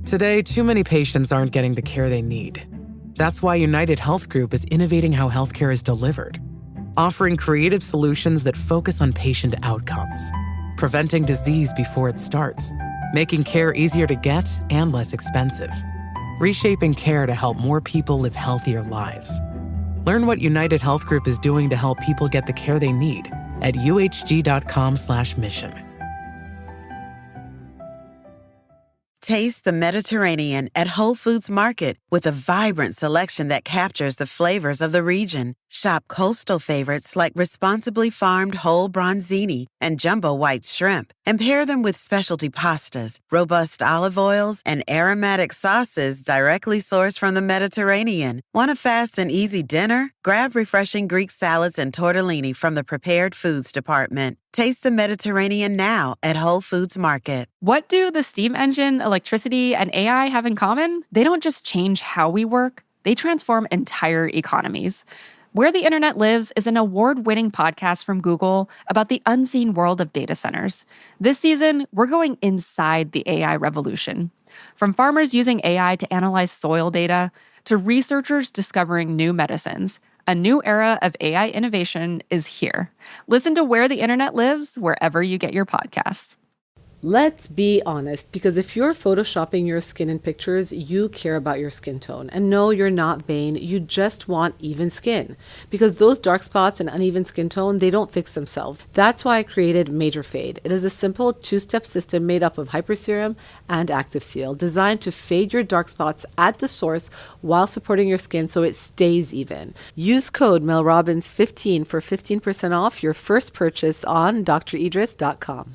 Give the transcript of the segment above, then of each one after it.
Today, too many patients aren't getting the care they need. That's why United Health Group is innovating how healthcare is delivered, offering creative solutions that focus on patient outcomes, preventing disease before it starts, making care easier to get and less expensive, reshaping care to help more people live healthier lives. Learn what United Health Group is doing to help people get the care they need at uhg.com/mission. Taste the Mediterranean at Whole Foods Market with a vibrant selection that captures the flavors of the region. Shop coastal favorites like responsibly farmed whole bronzini and jumbo white shrimp, and pair them with specialty pastas, robust olive oils, and aromatic sauces directly sourced from the Mediterranean. Want a fast and easy dinner? Grab refreshing Greek salads and tortellini from the prepared foods department. Taste the Mediterranean now at Whole Foods Market. What do the steam engine, electricity, and AI have in common? They don't just change how we work, they transform entire economies. Where the Internet Lives is an award-winning podcast from Google about the unseen world of data centers. This season, we're going inside the AI revolution. From farmers using AI to analyze soil data, to researchers discovering new medicines, a new era of AI innovation is here. Listen to Where the Internet Lives wherever you get your podcasts. Let's be honest, because if you're photoshopping your skin in pictures, you care about your skin tone. And no, you're not vain. You just want even skin. Because those dark spots and uneven skin tone, they don't fix themselves. That's why I created Major Fade. It is a simple two-step system made up of hyperserum and active seal, designed to fade your dark spots at the source while supporting your skin so it stays even. Use code MELROBINS15 for 15% off your first purchase on dridris.com.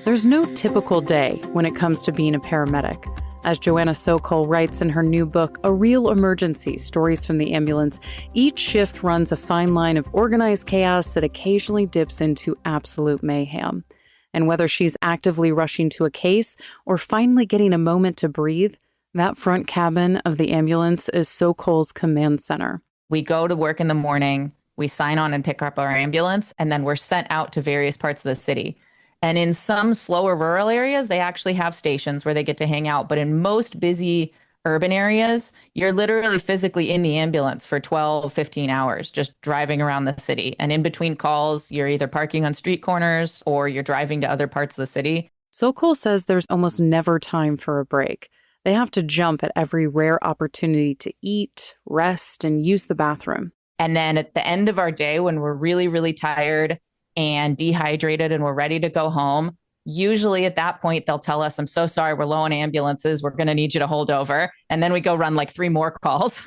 There's no typical day when it comes to being a paramedic. As Joanna Sokol writes in her new book, A Real Emergency, Stories from the Ambulance, each shift runs a fine line of organized chaos that occasionally dips into absolute mayhem. And whether she's actively rushing to a case or finally getting a moment to breathe, that front cabin of the ambulance is Sokol's command center. We go to work in the morning, we sign on and pick up our ambulance, and then we're sent out to various parts of the city. And in some slower rural areas, they actually have stations where they get to hang out. But in most busy urban areas, you're literally physically in the ambulance for 12, 15 hours, just driving around the city. And in between calls, you're either parking on street corners or you're driving to other parts of the city. Sokol says there's almost never time for a break. They have to jump at every rare opportunity to eat, rest, and use the bathroom. And then at the end of our day, when we're really, really tired and dehydrated and we're ready to go home, usually at that point, they'll tell us, I'm so sorry, we're low on ambulances. We're going to need you to hold over. And then we go run like 3 more calls.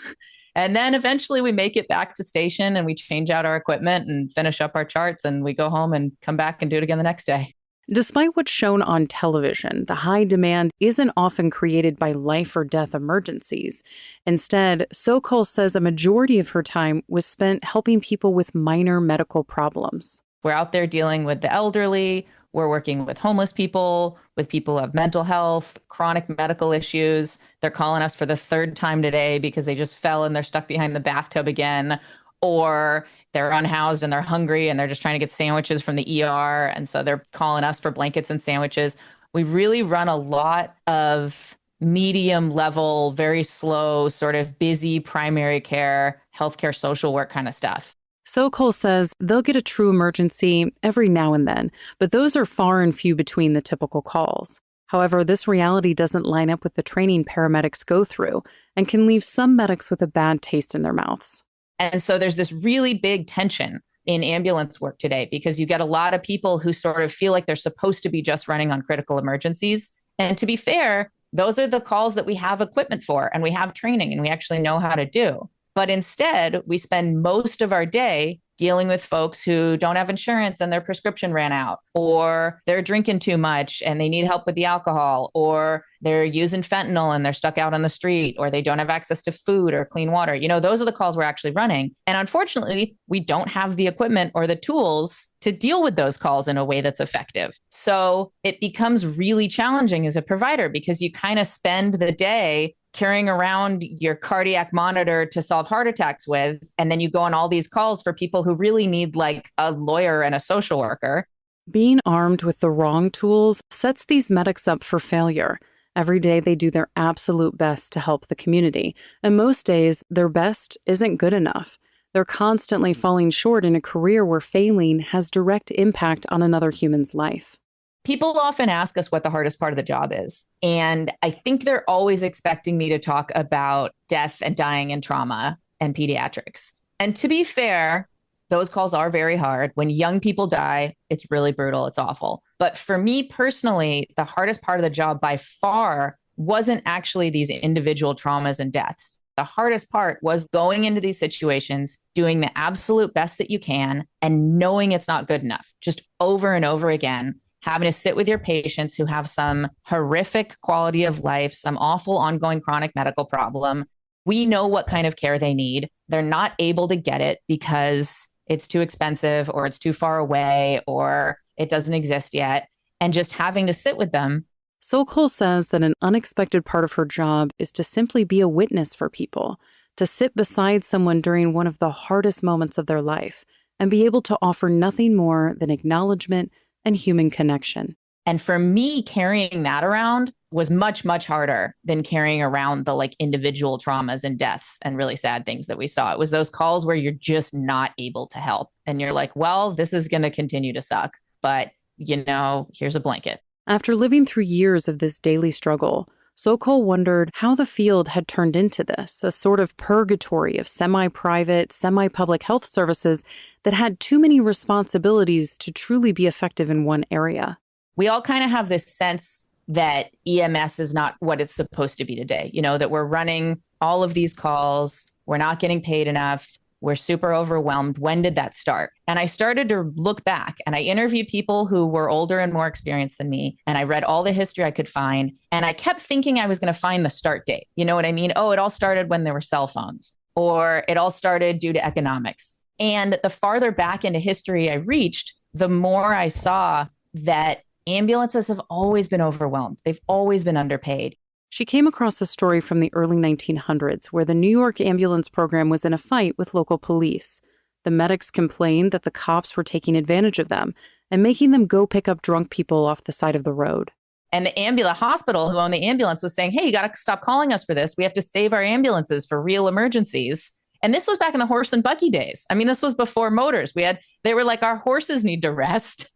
And then eventually we make it back to station and we change out our equipment and finish up our charts and we go home and come back and do it again the next day. Despite what's shown on television, the high demand isn't often created by life or death emergencies. Instead, Sokol says a majority of her time was spent helping people with minor medical problems. We're out there dealing with the elderly. We're working with homeless people, with people who have mental health, chronic medical issues. They're calling us for the 3rd time today because they just fell and they're stuck behind the bathtub again, or they're unhoused and they're hungry and they're just trying to get sandwiches from the ER. And so they're calling us for blankets and sandwiches. We really run a lot of medium level, very slow, sort of busy primary care, healthcare, social work kind of stuff. Sokol says they'll get a true emergency every now and then, but those are far and few between the typical calls. However, this reality doesn't line up with the training paramedics go through and can leave some medics with a bad taste in their mouths. And so there's this really big tension in ambulance work today because you get a lot of people who sort of feel like they're supposed to be just running on critical emergencies. And to be fair, those are the calls that we have equipment for and we have training and we actually know how to do. But instead, we spend most of our day dealing with folks who don't have insurance and their prescription ran out, or they're drinking too much and they need help with the alcohol, or they're using fentanyl and they're stuck out on the street, or they don't have access to food or clean water. You know, those are the calls we're actually running. And unfortunately, we don't have the equipment or the tools to deal with those calls in a way that's effective. So it becomes really challenging as a provider because you kind of spend the day carrying around your cardiac monitor to solve heart attacks with, and then you go on all these calls for people who really need like a lawyer and a social worker. Being armed with the wrong tools sets these medics up for failure. Every day they do their absolute best to help the community, and most days their best isn't good enough. They're constantly falling short in a career where failing has direct impact on another human's life. People often ask us what the hardest part of the job is. And I think they're always expecting me to talk about death and dying and trauma and pediatrics. And to be fair, those calls are very hard. When young people die, it's really brutal. It's awful. But for me personally, the hardest part of the job by far wasn't actually these individual traumas and deaths. The hardest part was going into these situations, doing the absolute best that you can, and knowing it's not good enough, just over and over again, having to sit with your patients who have some horrific quality of life, some awful ongoing chronic medical problem. We know what kind of care they need. They're not able to get it because it's too expensive or it's too far away or it doesn't exist yet. And just having to sit with them. Sokol says that an unexpected part of her job is to simply be a witness for people, to sit beside someone during one of the hardest moments of their life and be able to offer nothing more than acknowledgement and human connection. And for me, carrying that around was much, much harder than carrying around the individual traumas and deaths and really sad things that we saw. It was those calls where you're just not able to help. And you're like, well, this is going to continue to suck, but here's a blanket. After living through years of this daily struggle, Sokol wondered how the field had turned into this, a sort of purgatory of semi-private, semi-public health services that had too many responsibilities to truly be effective in one area. We all kind of have this sense that EMS is not what it's supposed to be today, that we're running all of these calls, we're not getting paid enough, we're super overwhelmed. When did that start? And I started to look back and I interviewed people who were older and more experienced than me. And I read all the history I could find. And I kept thinking I was going to find the start date. You know what I mean? Oh, it all started when there were cell phones, or it all started due to economics. And the farther back into history I reached, the more I saw that ambulances have always been overwhelmed. They've always been underpaid. She came across a story from the early 1900s where the New York ambulance program was in a fight with local police. The medics complained that the cops were taking advantage of them and making them go pick up drunk people off the side of the road. And the hospital who owned the ambulance was saying, hey, you got to stop calling us for this. We have to save our ambulances for real emergencies. And this was back in the horse and buggy days. I mean, this was before motors. They were like, our horses need to rest.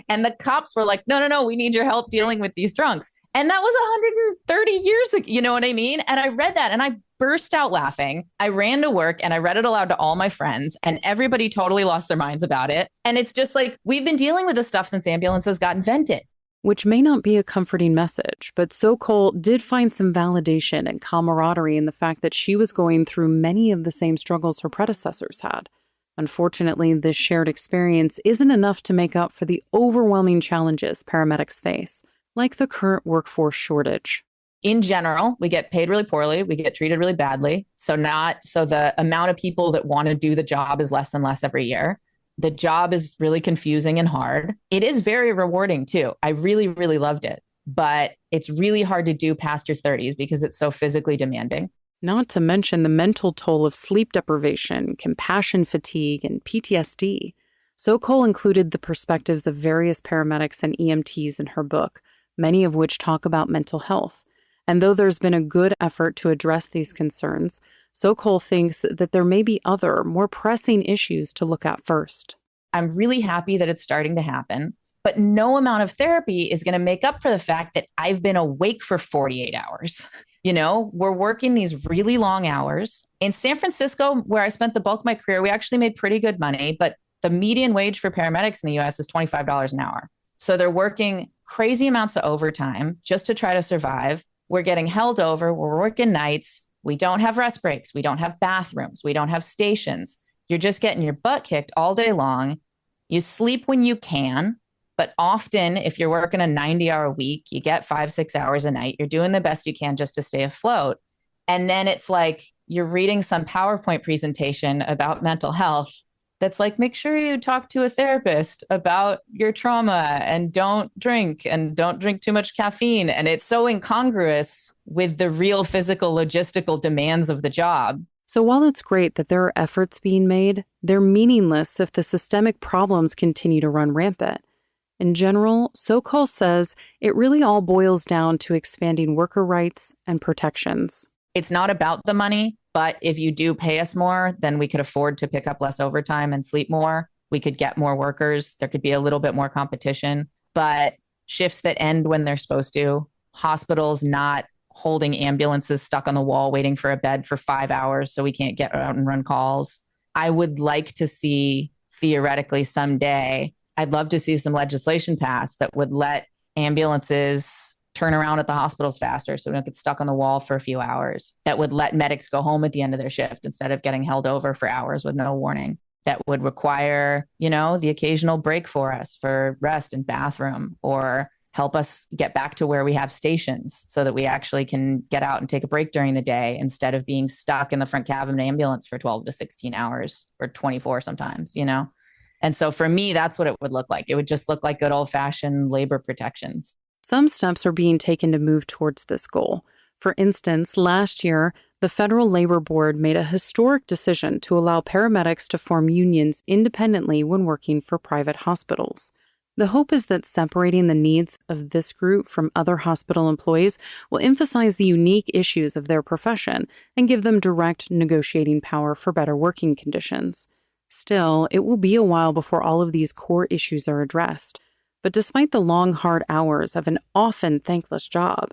And the cops were like, no, we need your help dealing with these drunks. And that was 130 years ago, you know what I mean? And I read that and I burst out laughing. I ran to work and I read it aloud to all my friends and everybody totally lost their minds about it. And it's just like, we've been dealing with this stuff since ambulances got invented. Which may not be a comforting message, but Sokol did find some validation and camaraderie in the fact that she was going through many of the same struggles her predecessors had. Unfortunately, this shared experience isn't enough to make up for the overwhelming challenges paramedics face, like the current workforce shortage. In general, we get paid really poorly. We get treated really badly. So the amount of people that want to do the job is less and less every year. The job is really confusing and hard. It is very rewarding too. I really, really loved it, but it's really hard to do past your 30s because it's so physically demanding. Not to mention the mental toll of sleep deprivation, compassion fatigue, and PTSD. Sokol included the perspectives of various paramedics and EMTs in her book, many of which talk about mental health. And though there's been a good effort to address these concerns, Sokol thinks that there may be other, more pressing issues to look at first. I'm really happy that it's starting to happen, but no amount of therapy is going to make up for the fact that I've been awake for 48 hours. We're working these really long hours. In San Francisco, where I spent the bulk of my career, we actually made pretty good money, but the median wage for paramedics in the US is $25 an hour. So they're working crazy amounts of overtime just to try to survive. We're getting held over. We're working nights. We don't have rest breaks. We don't have bathrooms. We don't have stations. You're just getting your butt kicked all day long. You sleep when you can. But often, if you're working a 90-hour week, you get 5-6 hours a night. You're doing the best you can just to stay afloat. And then it's like you're reading some PowerPoint presentation about mental health that's like, make sure you talk to a therapist about your trauma and don't drink too much caffeine. And it's so incongruous with the real physical, logistical demands of the job. So while it's great that there are efforts being made, they're meaningless if the systemic problems continue to run rampant. In general, Sokol says it really all boils down to expanding worker rights and protections. It's not about the money, but if you do pay us more, then we could afford to pick up less overtime and sleep more. We could get more workers. There could be a little bit more competition, but shifts that end when they're supposed to, hospitals not holding ambulances stuck on the wall waiting for a bed for 5 hours so we can't get out and run calls. I would like to see, theoretically someday, I'd love to see some legislation passed that would let ambulances turn around at the hospitals faster so we don't get stuck on the wall for a few hours, that would let medics go home at the end of their shift instead of getting held over for hours with no warning, that would require, the occasional break for us for rest and bathroom, or help us get back to where we have stations so that we actually can get out and take a break during the day instead of being stuck in the front cab of an ambulance for 12 to 16 hours or 24 sometimes, And so for me, that's what it would look like. It would just look like good old-fashioned labor protections. Some steps are being taken to move towards this goal. For instance, last year, the Federal Labor Board made a historic decision to allow paramedics to form unions independently when working for private hospitals. The hope is that separating the needs of this group from other hospital employees will emphasize the unique issues of their profession and give them direct negotiating power for better working conditions. Still, it will be a while before all of these core issues are addressed. But despite the long, hard hours of an often thankless job,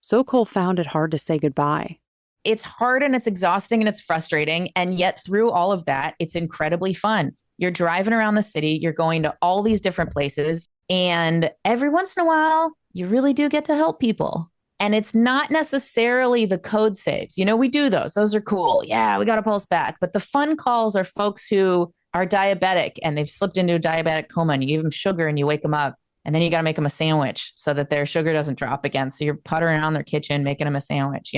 Sokol found it hard to say goodbye. It's hard and it's exhausting and it's frustrating. And yet through all of that, it's incredibly fun. You're driving around the city, you're going to all these different places, and every once in a while, you really do get to help people. And it's not necessarily the code saves. We do those. Those are cool. Yeah, we got to pulse back. But the fun calls are folks who are diabetic and they've slipped into a diabetic coma, and you give them sugar and you wake them up, and then you got to make them a sandwich so that their sugar doesn't drop again. So you're puttering around their kitchen, making them a sandwich,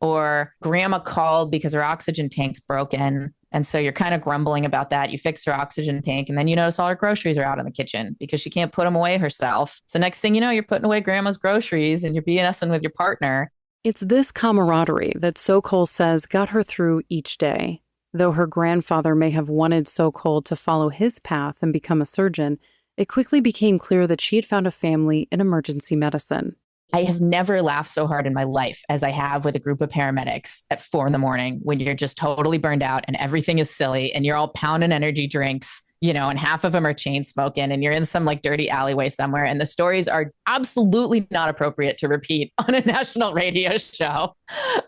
or grandma called because her oxygen tank's broken. And so you're kind of grumbling about that. You fix her oxygen tank, and then you notice all her groceries are out in the kitchen because she can't put them away herself. So next thing you know, you're putting away grandma's groceries and you're BSing with your partner. It's this camaraderie that Sokol says got her through each day. Though her grandfather may have wanted Sokol to follow his path and become a surgeon, it quickly became clear that she had found a family in emergency medicine. I have never laughed so hard in my life as I have with a group of paramedics at 4 a.m. when you're just totally burned out and everything is silly and you're all pounding energy drinks, and half of them are chain smoking and you're in some dirty alleyway somewhere. And the stories are absolutely not appropriate to repeat on a national radio show.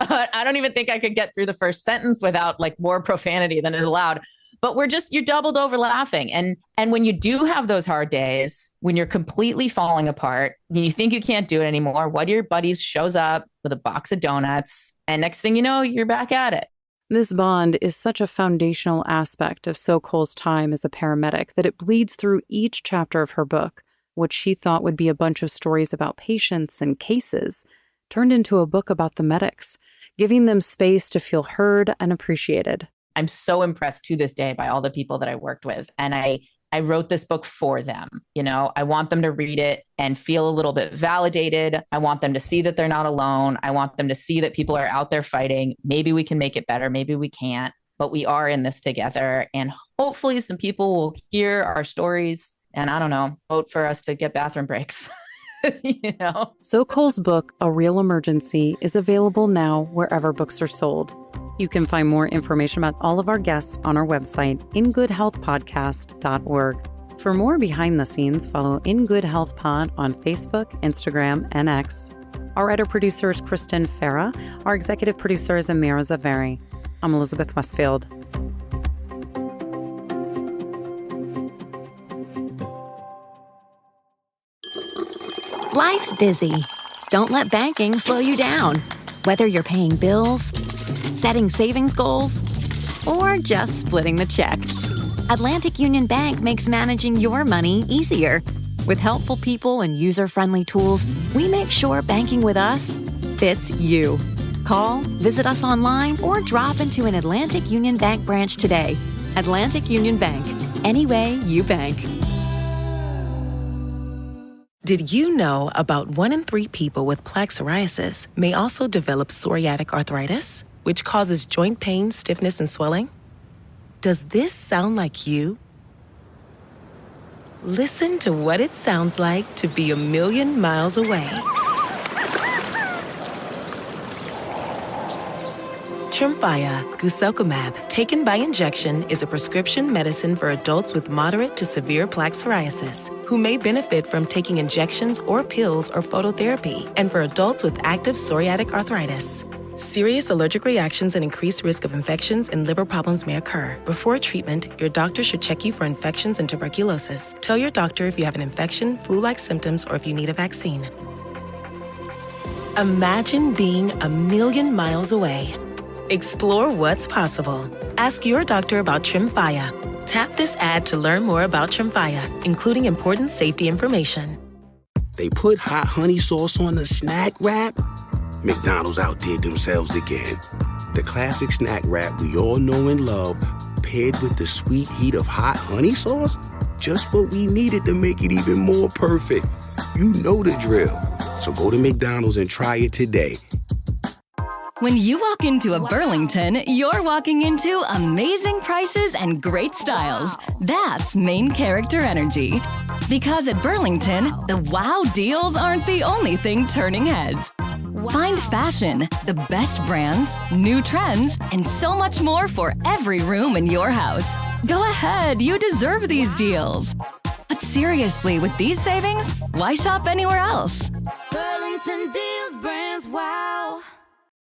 I don't even think I could get through the first sentence without more profanity than is allowed. But you're doubled over laughing. And when you do have those hard days, when you're completely falling apart, you think you can't do it anymore, one of your buddies shows up with a box of donuts, and next thing you know, you're back at it. This bond is such a foundational aspect of Sokol's time as a paramedic that it bleeds through each chapter of her book. What she thought would be a bunch of stories about patients and cases turned into a book about the medics, giving them space to feel heard and appreciated. I'm so impressed to this day by all the people that I worked with. And I wrote this book for them. I want them to read it and feel a little bit validated. I want them to see that they're not alone. I want them to see that people are out there fighting. Maybe we can make it better. Maybe we can't, but we are in this together. And hopefully some people will hear our stories and, I don't know, vote for us to get bathroom breaks. Sokol's book, A Real Emergency, is available now wherever books are sold. You can find more information about all of our guests on our website, ingoodhealthpodcast.org. For more behind the scenes, follow In Good Health Pod on Facebook, Instagram, and X. Our editor-producer is Kristen Farrah. Our executive producer is Amira Zaveri. I'm Elizabeth Westfield. Life's busy. Don't let banking slow you down. Whether you're paying bills, setting savings goals, or just splitting the check, Atlantic Union Bank makes managing your money easier. With helpful people and user-friendly tools, we make sure banking with us fits you. Call, visit us online, or drop into an Atlantic Union Bank branch today. Atlantic Union Bank. Any way you bank. Did you know about 1 in 3 people with plaque psoriasis may also develop psoriatic arthritis, which causes joint pain, stiffness, and swelling? Does this sound like you? Listen to what it sounds like to be a million miles away. Tremfya, guselkumab, taken by injection, is a prescription medicine for adults with moderate to severe plaque psoriasis who may benefit from taking injections or pills or phototherapy, and for adults with active psoriatic arthritis. Serious allergic reactions and increased risk of infections and liver problems may occur. Before treatment, your doctor should check you for infections and tuberculosis. Tell your doctor if you have an infection, flu-like symptoms, or if you need a vaccine. Imagine being a million miles away. Explore what's possible. Ask your doctor about Tremfya. Tap this ad to learn more about Tremfya, including important safety information. They put hot honey sauce on the snack wrap? McDonald's outdid themselves again. The classic snack wrap we all know and love, paired with the sweet heat of hot honey sauce? Just what we needed to make it even more perfect. You know the drill. So go to McDonald's and try it today. When you walk into a Burlington, you're walking into amazing prices and great styles. That's main character energy. Because at Burlington, the wow deals aren't the only thing turning heads. Find fashion, the best brands, new trends, and so much more for every room in your house. Go ahead, you deserve these deals. But seriously, with these savings, why shop anywhere else? Burlington deals, brands, wow.